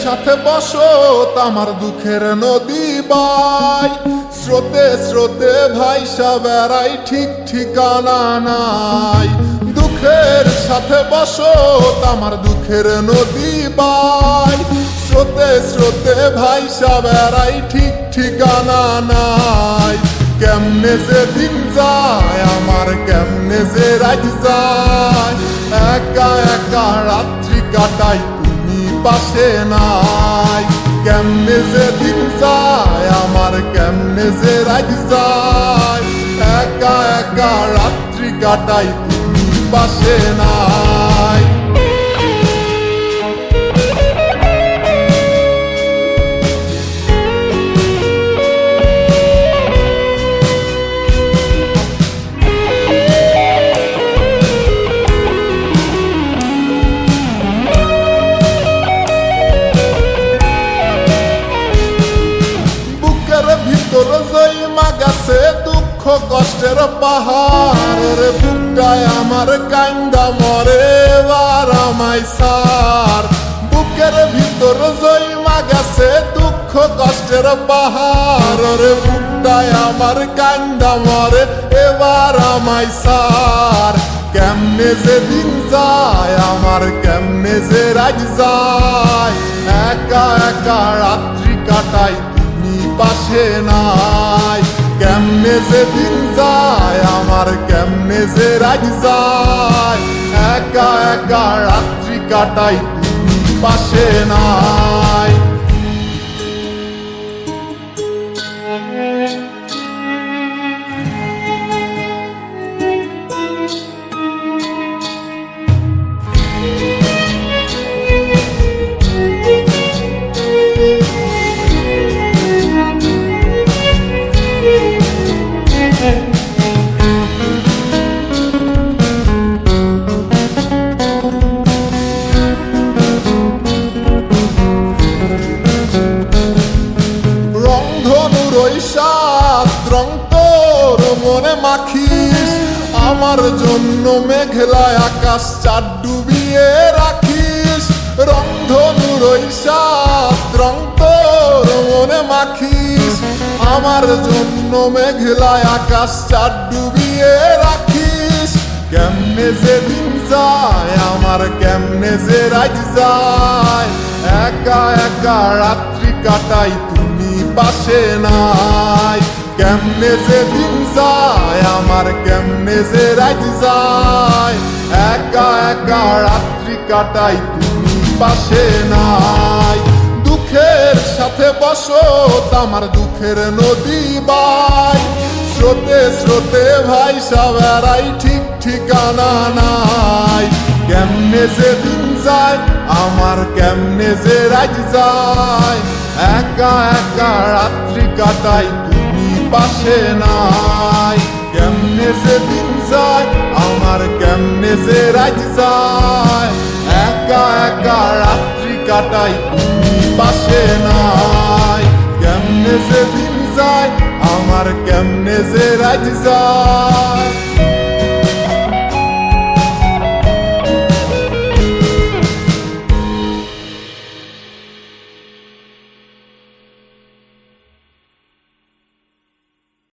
সাথে বসো আমার দুঃখের নদী বাই, স্রোতে স্রোতে ভাইসা বেড়াই ঠিক ঠিকানা নাই। দুঃখের সাথে বসো আমার দুঃখের নদী বাই, স্রোতে স্রোতে ভাইসা বেড়াই ঠিক ঠিকানা নাই। কেমনে যে দিন যায় আমার, কেমনে যে রাত যায়, একা একা রাত্রি কাটাই পাশে নাই। কেমনে যে দিন যায় আমার, কেমনে যে রাত যায়, একা একা রাত্রি কাটাই তুমি পাশে নাই। ভিতর জয়মা গেছে দুঃখ কষ্টের পাহাড়, রে বুকটায় আমার কান্দা মরে এবার আমায় সার। বুকের ভিতর জয়মা গেছে দুঃখ কষ্টের পাহাড়, রে বুকটায় আমার কান্দা মরে এবার আমায় সার। কেমনে যে দিন যায় আমার, কেমনে যে রাত যায়, একা একা রাত্রি কাটাই পাশে নাই। কেমনে যে দিন যায় আমার, কেমনে যে রাত যায়, একা একা রাত্রি কাটাই তুমি পাশে নাই। রং তোর মনে মাখিস, আমার জন্য মেঘলায় আকাশ চাঁদ ডুবিয়ে রাখিস। রংধনুর ওই সাত রং তোর মনে মাখিস, আমার জন্য মেঘলায় আকাশ চাঁদ ডুবিয়ে রাখিস। কেমনে যে দিন যায় আমার, কেমনে যে রাত যায়, একা একা রাত্রি কাটাই তুমি পাশে নাই। কেমনে যে দিন যায় আমার, কেমনে যে রাত যায়, একা একা রাত্রি কাটাই তুমি পাশে নাই। দুঃখের সাথে বসো আমার দুঃখের নদী বাই, স্রোতে স্রোতে ভাইসা বেড়াই ঠিক ঠিকানা নাই। কেমনে যে দিন যায় আমার, কেমনে যে রাত যায়, একা একা রাত্রি কাটাই তুমি পাশে নাই। কেমনে যে দিন যায় আমার, কেমনে যে রাত যায়, একা একা রাত্রি কাটাই তুমি পাশে নাই। কেমনে যে দিন যায় আমার, কেমনে যে রাত যায়।